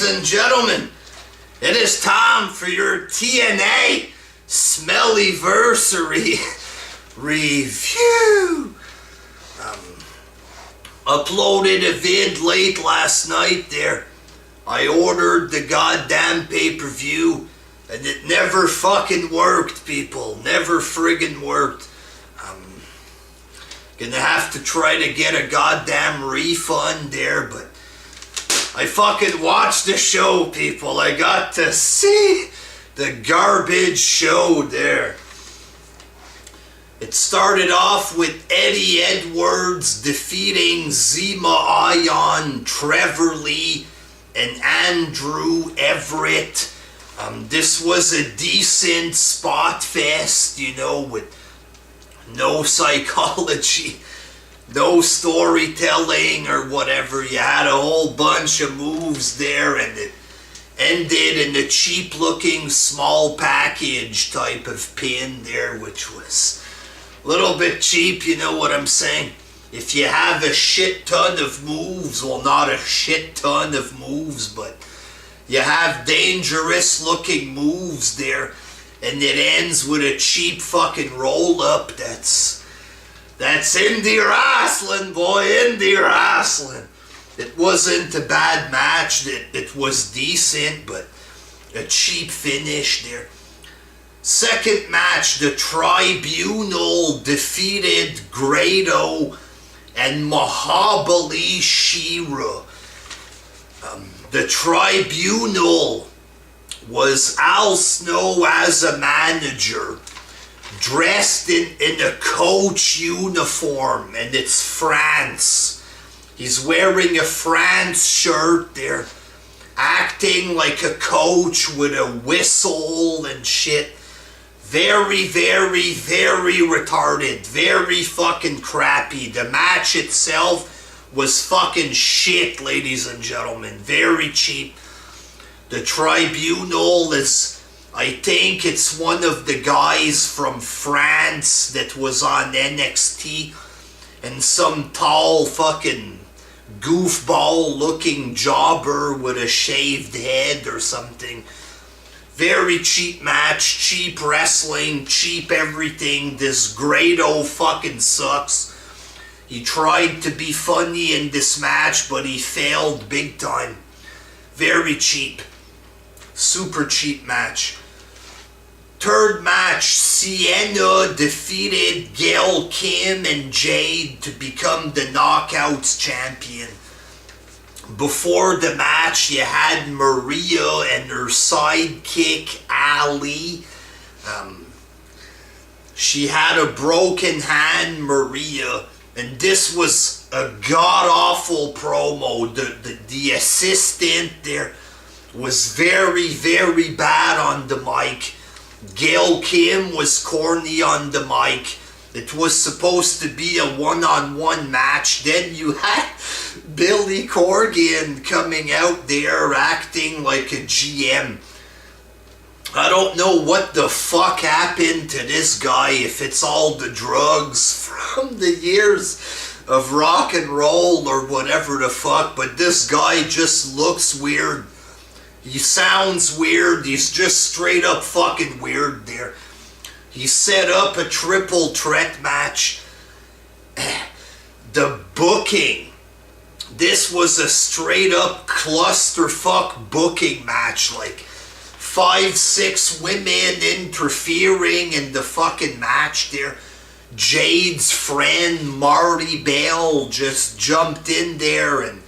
Ladies and gentlemen, it is time for your TNA Smelliversary review. Uploaded a vid late last night there. I ordered the goddamn pay-per-view and it never fucking worked, people. Never friggin' worked. Gonna have to try to get a goddamn refund there, but I fucking watched the show, people. I got to see the garbage show there. It started off with Eddie Edwards defeating Zema Ion, Trevor Lee, and Andrew Everett. This was a decent spot fest, you know, with no psychology, no storytelling or whatever. You had a whole bunch of moves there, and it ended in a cheap looking small package type of pin there, which was a little bit cheap, you know what I'm saying? If you have a shit ton of moves, well, not a shit ton of moves, but you have dangerous looking moves there, and it ends with a cheap fucking roll-up. That's Indy wrestling, boy, Indy wrestling. It wasn't a bad match, it was decent, but a cheap finish there. Second match, the Tribunal defeated Grado and Mahabali Shera. The Tribunal was Al Snow as a manager, dressed in a coach uniform, and it's France. He's wearing a France shirt there, acting like a coach with a whistle and shit. Very, very, very retarded. Very fucking crappy. The match itself was fucking shit, ladies and gentlemen. Very cheap. The Tribunal is, I think it's one of the guys from France that was on NXT, and some tall fucking goofball looking jobber with a shaved head or something. Very cheap match, cheap wrestling, cheap everything. This Grado fucking sucks. He tried to be funny in this match, but he failed big time. Very cheap. Super cheap match. Third match, Sienna defeated Gail Kim and Jade to become the Knockouts champion. Before the match, you had Maria and her sidekick, Ali. She had a broken hand, Maria, and this was a god-awful promo. The assistant there was very, very bad on the mic. Gail Kim was corny on the mic. It was supposed to be a one-on-one match. Then you had Billy Corgan coming out there acting like a GM. I don't know what the fuck happened to this guy, if it's all the drugs from the years of rock and roll or whatever the fuck, but this guy just looks weird. He sounds weird. He's just straight up fucking weird there. He set up a triple threat match. The booking. This was a straight up clusterfuck booking match. Like 5-6 women interfering in the fucking match there. Jade's friend Marty Bell just jumped in there and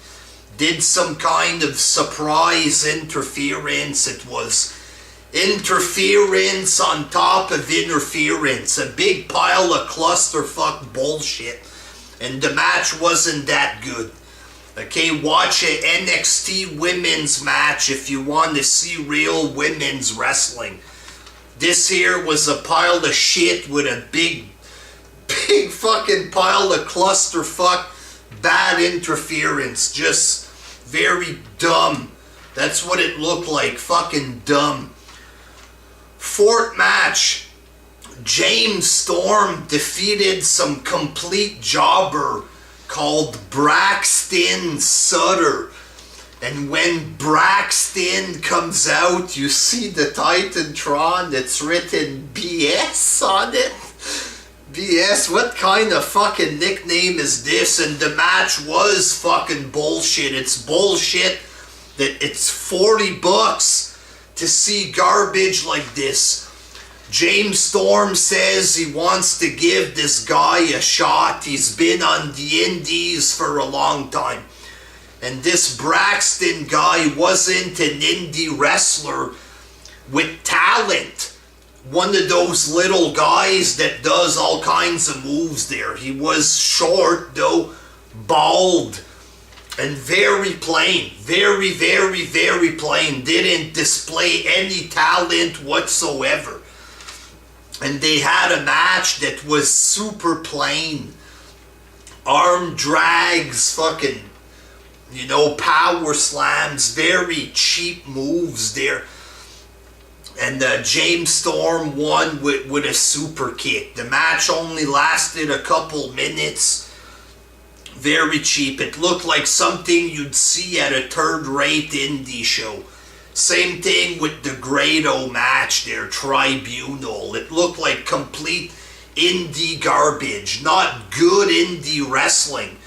did some kind of surprise interference. It was interference on top of interference. A big pile of clusterfuck bullshit. And the match wasn't that good. Okay, watch an NXT women's match if you want to see real women's wrestling. This here was a pile of shit with a big fucking pile of clusterfuck bad interference. Just very dumb. That's what it looked like. Fucking dumb. Fourth match, James Storm defeated some complete jobber called Braxton Sutter. And when Braxton comes out, you see the Titantron that's written BS on it. BS, what kind of fucking nickname is this? And the match was fucking bullshit. It's bullshit that it's $40 to see garbage like this. James Storm says he wants to give this guy a shot. He's been on the Indies for a long time. And this Braxton guy wasn't an indie wrestler with talent. One of those little guys that does all kinds of moves there. He was short though, bald, and very plain. Very, very, very plain. Didn't display any talent whatsoever. And they had a match that was super plain. Arm drags, fucking, you know, power slams, very cheap moves there. And James Storm won with a super kick. The match only lasted a couple minutes. Very cheap. It looked like something you'd see at a third-rate indie show. Same thing with the Grado match there, Tribunal. It looked like complete indie garbage. Not good indie wrestling.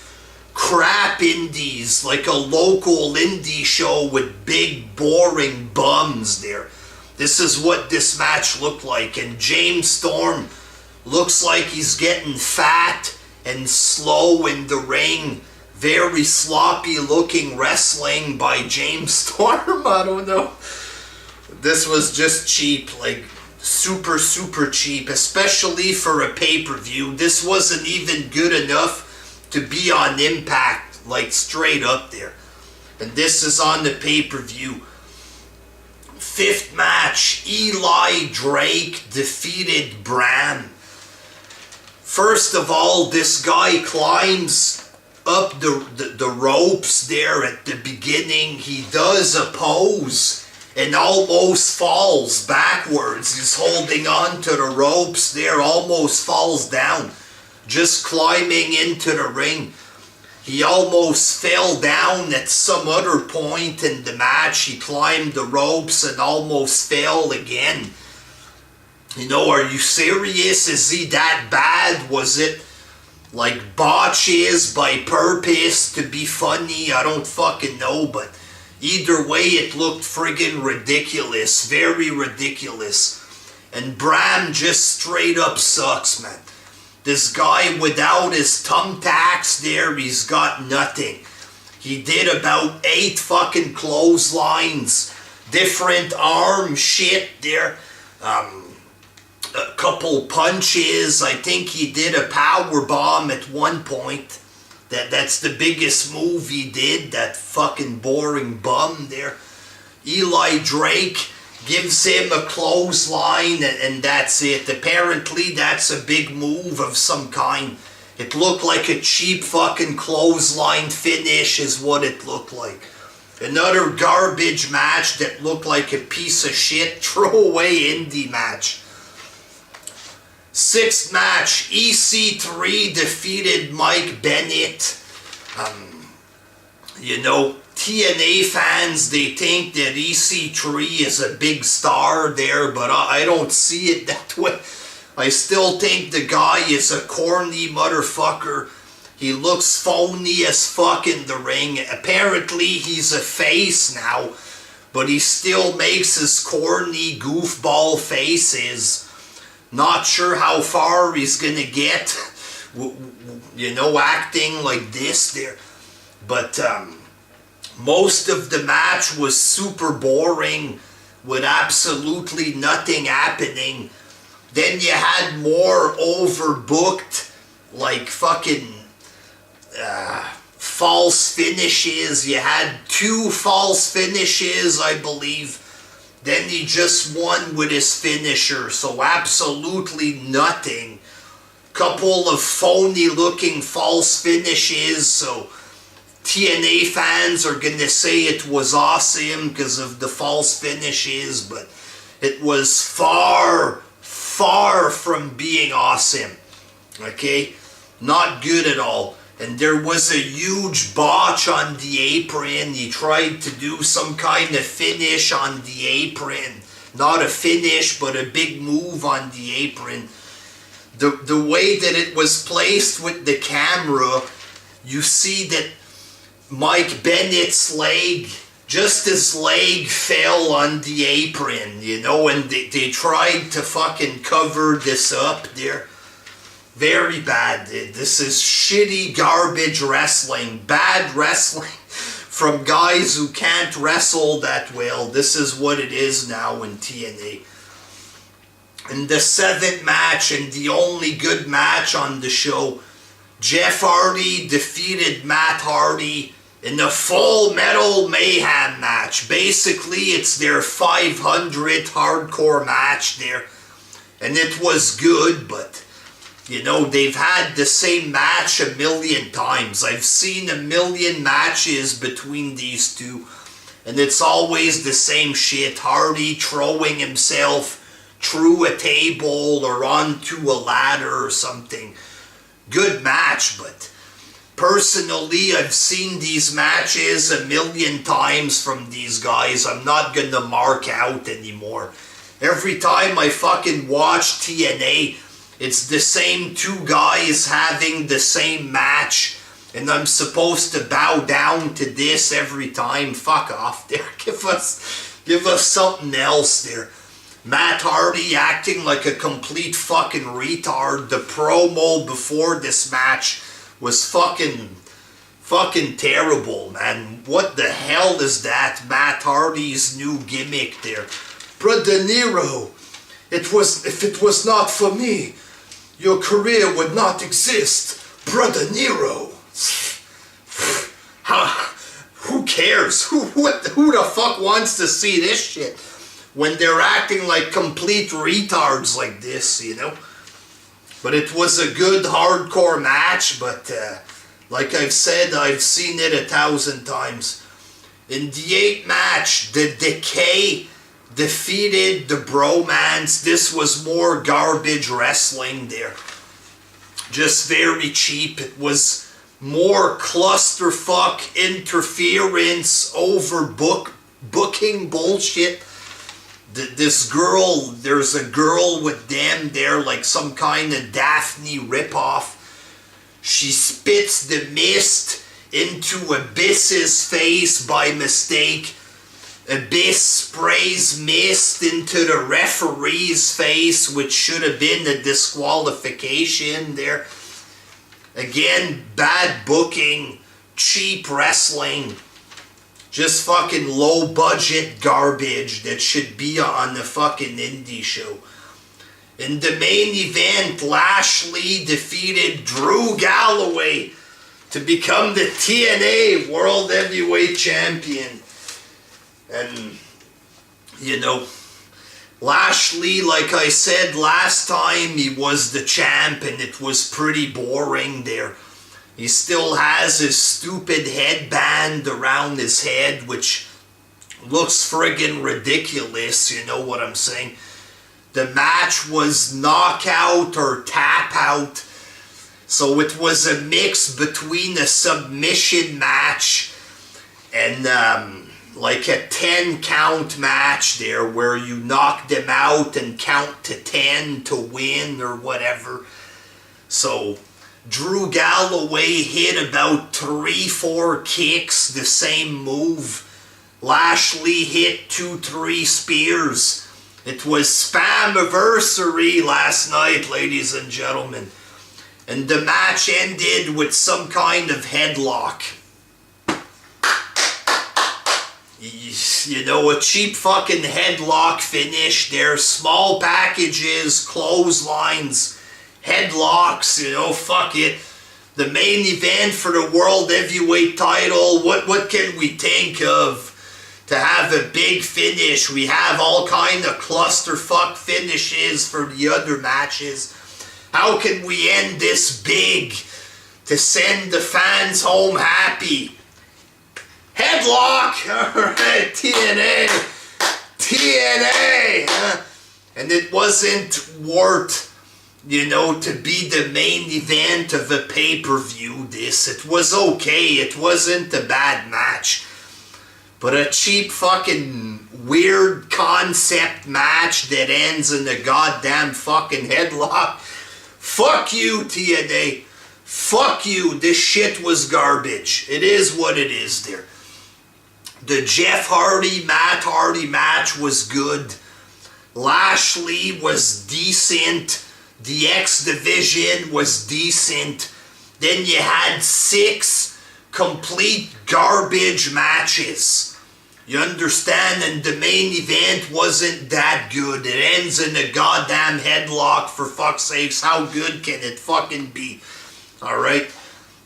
Crap indies, like a local indie show with big, boring bums there. This is what this match looked like, and James Storm looks like he's getting fat and slow in the ring. Very sloppy looking wrestling by James Storm. I don't know. This was just cheap, like super, super cheap, especially for a pay-per-view. This wasn't even good enough to be on Impact, like straight up there. And this is on the pay-per-view. Fifth match, Eli Drake defeated Bram. First of all, this guy climbs up the ropes there at the beginning. He does a pose and almost falls backwards. He's holding on to the ropes there, almost falls down, just climbing into the ring. He almost fell down at some other point in the match. He climbed the ropes and almost fell again. You know, are you serious? Is he that bad? Was it like Botches by purpose to be funny? I don't fucking know, but either way it looked friggin' ridiculous. Very ridiculous. And Bram just straight up sucks, man. This guy without his thumbtacks there, he's got nothing. He did about 8 fucking clotheslines, different arm shit there, a couple punches. I think he did a power bomb at one point. That's the biggest move he did, that fucking boring bum there. Eli Drake gives him a clothesline and that's it. Apparently that's a big move of some kind. It looked like a cheap fucking clothesline finish is what it looked like. Another garbage match that looked like a piece of shit throwaway indie match. Sixth match, EC3 defeated Mike Bennett. You know, TNA fans, they think that EC3 is a big star there, but I don't see it that way. I still think the guy is a corny motherfucker. He looks phony as fuck in the ring. Apparently he's a face now, but he still makes his corny goofball faces. Not sure how far he's gonna get, you know, acting like this there. But most of the match was super boring with absolutely nothing happening. Then you had more overbooked, like fucking false finishes. You had 2 false finishes, I believe. Then he just won with his finisher, so absolutely nothing. Couple of phony looking false finishes, so TNA fans are gonna say it was awesome because of the false finishes, but it was far, far from being awesome. Okay? Not good at all. and there was a huge botch on the apron. He tried to do some kind of finish on the apron. Not a finish, but a big move on the apron. The way that it was placed with the camera, you see that Mike Bennett's leg, just his leg fell on the apron, you know, and they tried to fucking cover this up there. Very bad. This is shitty garbage wrestling. Bad wrestling from guys who can't wrestle that well. This is what it is now in TNA. In the 7th match, and the only good match on the show, Jeff Hardy defeated Matt Hardy in a Full Metal Mayhem match. Basically, it's their 500th hardcore match there. And it was good, but, you know, they've had the same match a million times. I've seen a million matches between these two, and it's always the same shit. Hardy throwing himself through a table or onto a ladder or something. Good match, but personally, I've seen these matches a million times from these guys. I'm not gonna mark out anymore. Every time I fucking watch TNA, it's the same two guys having the same match, and I'm supposed to bow down to this every time. Fuck off there. Give us something else there. Matt Hardy acting like a complete fucking retard. The promo before this match was fucking terrible, man. What the hell is that? Matt Hardy's new gimmick there. Brother Nero, if it was not for me, your career would not exist. Brother Nero. Who cares? Who the fuck wants to see this shit when they're acting like complete retards like this, you know? But it was a good hardcore match, but like I've said, I've seen it 1,000 times. In the 8th match, the Decay defeated the Bromance. This was more garbage wrestling there. Just very cheap. It was more clusterfuck interference, booking bullshit. This girl, there's a girl with them there, like some kind of Daphne ripoff. She spits the mist into Abyss's face by mistake. Abyss sprays mist into the referee's face, which should have been a disqualification there. Again, bad booking, cheap wrestling. Just fucking low budget garbage that should be on the fucking Indy show. In the main event, Lashley defeated Drew Galloway to become the TNA World Heavyweight Champion. And, you know, Lashley, like I said last time, he was the champ and it was pretty boring there. He still has his stupid headband around his head, which looks friggin' ridiculous, you know what I'm saying? The match was knockout or tap out, so it was a mix between a submission match and like a 10 count match there where you knock them out and count to 10 to win or whatever. So Drew Galloway hit about 3-4 kicks, the same move. Lashley hit 2-3 spears. It was Slammiversary last night, ladies and gentlemen. And the match ended with some kind of headlock. You know, a cheap fucking headlock finish. There's small packages, clotheslines, headlocks, you know, fuck it. The main event for the World Heavyweight title, what can we think of to have a big finish? We have all kind of clusterfuck finishes for the other matches. How can we end this big to send the fans home happy? Headlock! Alright, TNA! And it wasn't worth to be the main event of a pay-per-view. It was okay. It wasn't a bad match. But a cheap fucking weird concept match that ends in a goddamn fucking headlock. Fuck you, TNA. Fuck you. This shit was garbage. It is what it is there. The Jeff Hardy, Matt Hardy match was good. Lashley was decent. The X Division was decent. Then you had 6 complete garbage matches. You understand? And the main event wasn't that good. It ends in a goddamn headlock, for fuck's sakes. How good can it fucking be? Alright?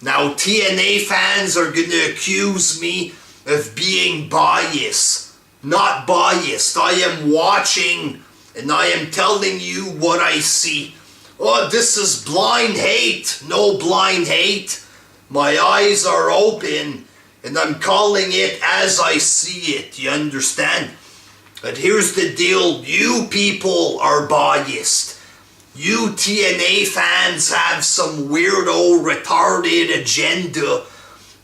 Now TNA fans are gonna accuse me of being biased. Not biased. I am watching and I am telling you what I see. Oh, this is blind hate. No blind hate. My eyes are open and I'm calling it as I see it. You understand? But here's the deal. You people are biased. You TNA fans have some weirdo retarded agenda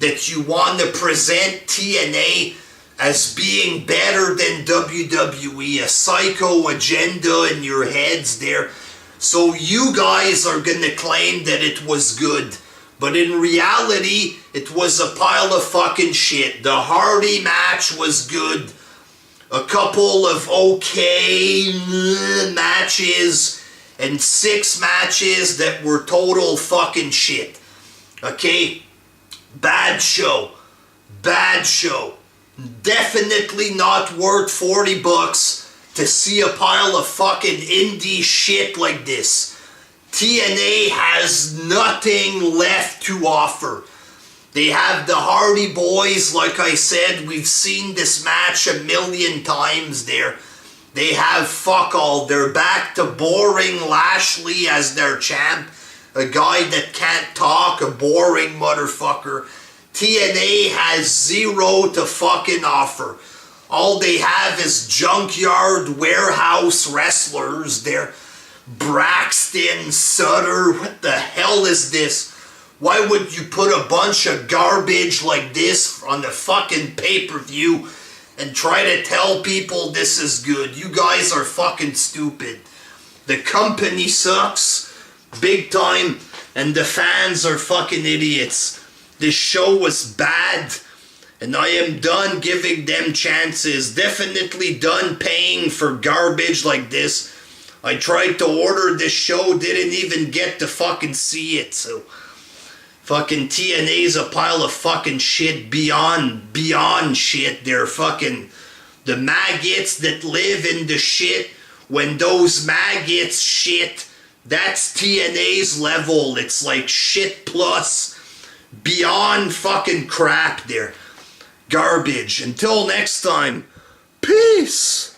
that you want to present TNA as being better than WWE. A psycho agenda in your heads there. So you guys are going to claim that it was good. But in reality, it was a pile of fucking shit. The Hardy match was good. A couple of okay matches. And 6 matches that were total fucking shit. Okay? Bad show. Bad show. Definitely not worth $40 to see a pile of fucking indie shit like this. TNA has nothing left to offer. They have the Hardy Boys, like I said, we've seen this match a million times there. They have fuck all. They're back to boring Lashley as their champ. A guy that can't talk, a boring motherfucker. TNA has 0 to fucking offer. All they have is junkyard warehouse wrestlers. They're Braxton Sutter. What the hell is this? Why would you put a bunch of garbage like this on the fucking pay-per-view and try to tell people this is good? You guys are fucking stupid. The company sucks big time and the fans are fucking idiots. This show was bad and I am done giving them chances. Definitely done paying for garbage like this. I tried to order this show, didn't even get to fucking see it, so fucking TNA's a pile of fucking shit beyond shit. They're fucking the maggots that live in the shit. When those maggots shit, that's TNA's level. It's like shit plus beyond fucking crap there. Garbage. Until next time, peace.